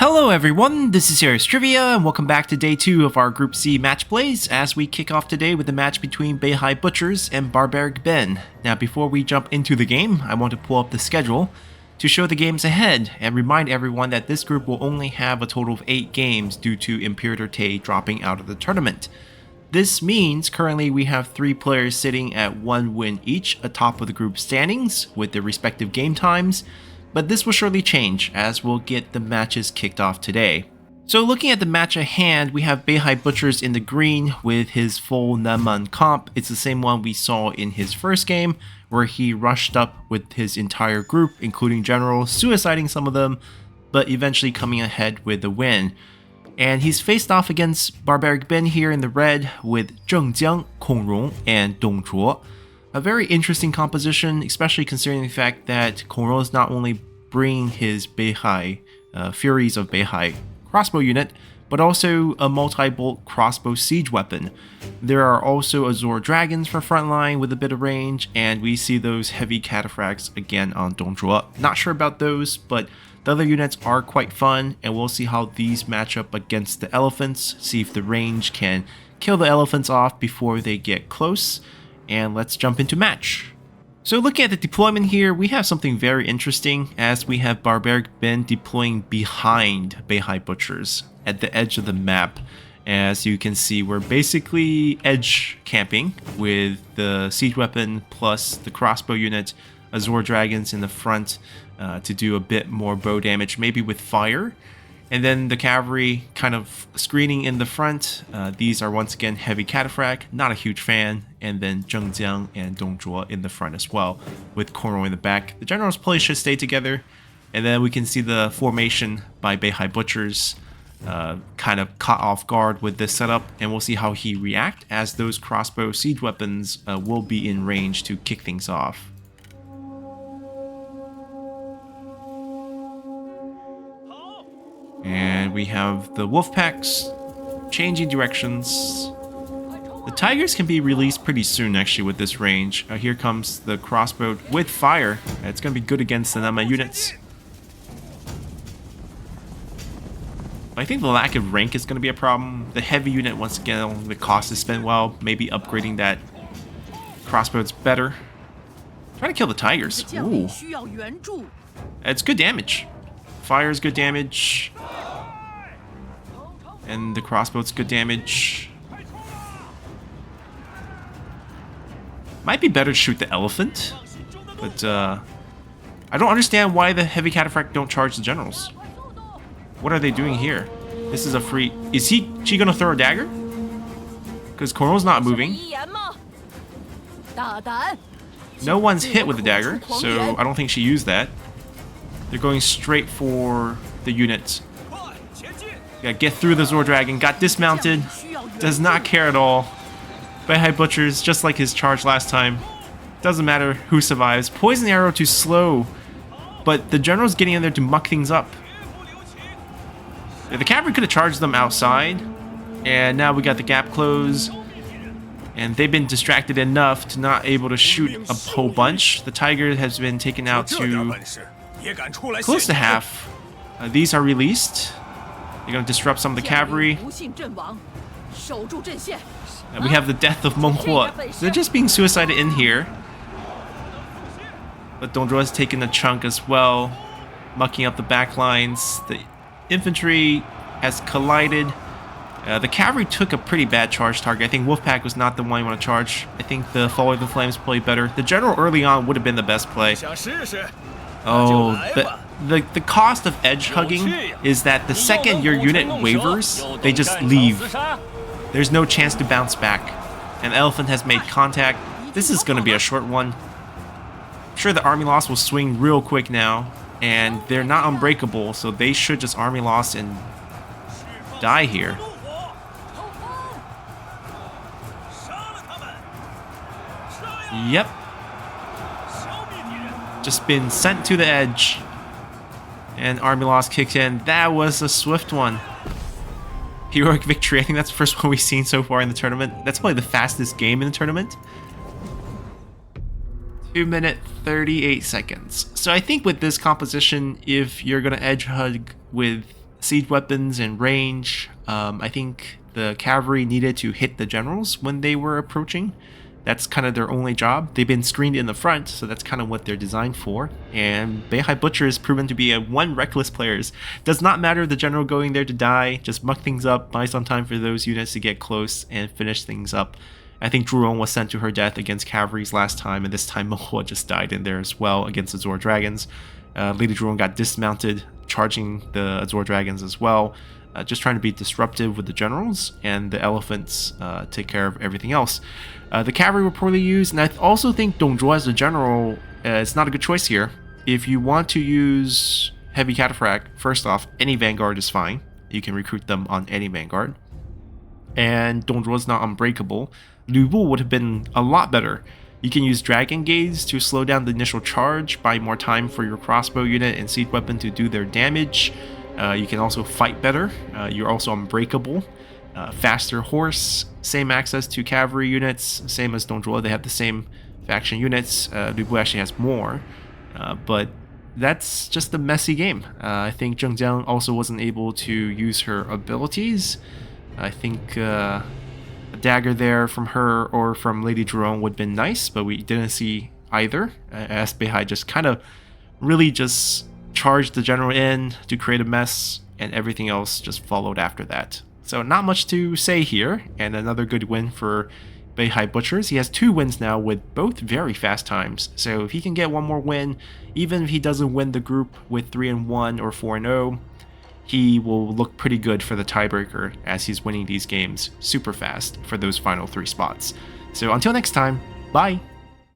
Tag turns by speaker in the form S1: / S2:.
S1: Hello everyone, this is Serious Trivia, and welcome back to day 2 of our Group C match plays as we kick off today with the match between Beihai Butchers and Barbaric Ben. Now before we jump into the game, I want to pull up the schedule to show the games ahead and remind everyone that this group will only have a total of 8 games due to Imperator Tay dropping out of the tournament. This means currently we have 3 players sitting at 1 win each atop of the group standings with their respective game times. But this will surely change as we'll get the matches kicked off today. So looking at the match at hand, we have Beihai Butchers in the green with his full Naman comp. It's the same one we saw in his first game where he rushed up with his entire group, including generals, suiciding some of them, but eventually coming ahead with the win. And he's faced off against Barbaric Ben here in the red with Zhengjiang, Kongrong, and Dongzhuo. A very interesting composition, especially considering the fact that Kongrong is not only bringing his Beihai, Furies of Beihai crossbow unit, but also a multi-bolt crossbow siege weapon. There are also Azure Dragons for frontline with a bit of range, and we see those heavy cataphracts again on Dongzhuo. Not sure about those, but the other units are quite fun, and we'll see how these match up against the elephants, see if the range can kill the elephants off before they get close. And let's jump into match. So looking at the deployment here, we have something very interesting as we have Barbaric Ben deploying behind Beihai Butchers at the edge of the map. As you can see, we're basically edge camping with the siege weapon plus the crossbow unit, Azure Dragons in the front to do a bit more bow damage, maybe with fire. And then the cavalry kind of screening in the front. These are once again heavy cataphract, not a huge fan. And then Zhengjiang and Dongzhuo in the front as well, with Kongrong in the back. The generals probably should stay together. And then we can see the formation by Beihai Butchers kind of caught off guard with this setup. And we'll see how he react as those crossbow siege weapons will be in range to kick things off. And we have the wolf packs changing directions. The tigers can be released pretty soon actually with this range. Here comes the crossbow with fire. It's going to be good against the Nama units. I think the lack of rank is going to be a problem. The heavy unit, once again, the cost is spent well. Maybe upgrading that crossbow is better. Trying to kill the tigers. Ooh. It's good damage. Fire is good damage. And the crossbow's good damage. Might be better to shoot the elephant. But I don't understand why the heavy cataphract don't charge the generals. What are they doing here? This is a free... Is she gonna throw a dagger? Because Kongrong's not moving. No one's hit with the dagger, so I don't think she used that. They're going straight for the unit. Gotta get through the Azure Dragon. Got dismounted. Does not care at all. Beihai Butchers, just like his charge last time. Doesn't matter who survives. Poison arrow too slow. But the general's getting in there to muck things up. The cavalry could have charged them outside. And now we got the gap closed. And they've been distracted enough to not able to shoot a whole bunch. The tiger has been taken out to close to half. These are released. They're going to disrupt some of the cavalry. We have the death of Meng Huo. They're just being suicided in here. But Dongzhuo has taken a chunk as well, mucking up the back lines. The infantry has collided. The cavalry took a pretty bad charge target. I think Wolfpack was not the one you want to charge. I think the Follow of the Flames played better. The general early on would have been the best play. Oh, the cost of edge hugging is that the second your unit wavers, they just leave. There's no chance to bounce back. And the elephant has made contact. This is going to be a short one. I'm sure the army loss will swing real quick now. And they're not unbreakable, so they should just army loss and die here. Yep. Just been sent to the edge. And army loss kicked in. That was a swift one. Heroic victory. I think that's the first one we've seen so far in the tournament. That's probably the fastest game in the tournament. 2 minute 38 seconds. So I think with this composition, if you're going to edge hug with siege weapons and range. I think the cavalry needed to hit the generals when they were approaching. That's kind of their only job. They've been screened in the front, so that's kind of what they're designed for. And Beihai Butcher has proven to be a one reckless players. Does not matter the general going there to die, just muck things up, buy some time for those units to get close and finish things up. I think Druon was sent to her death against cavalries last time, and this time Mahua just died in there as well against Azor Dragons. Lady Druon got dismounted, charging the Azor Dragons as well. Just trying to be disruptive with the generals, and the elephants take care of everything else. The cavalry were poorly used, and I also think Dong Zhuo as a general is not a good choice here. If you want to use heavy cataphract, first off, any vanguard is fine. You can recruit them on any vanguard. And Dong Zhuo is not unbreakable. Lu Bu would have been a lot better. You can use Dragon Gaze to slow down the initial charge, buy more time for your crossbow unit and siege weapon to do their damage. You can also fight better. You're also unbreakable. Faster horse, same access to cavalry units, same as Dong Zhuo. They have the same faction units. Lu Bu actually has more, but that's just a messy game. I think Zheng Jiang also wasn't able to use her abilities. I think a dagger there from her or from Lady Druon would have been nice, but we didn't see either, as Beihai just kind of really just charged the general in to create a mess, and everything else just followed after that. So not much to say here, and another good win for Beihai Butchers. He has 2 wins now with both very fast times, so if he can get one more win, even if he doesn't win the group with 3-1 or 4-0, he will look pretty good for the tiebreaker as he's winning these games super fast for those final 3 spots. So until next time, bye!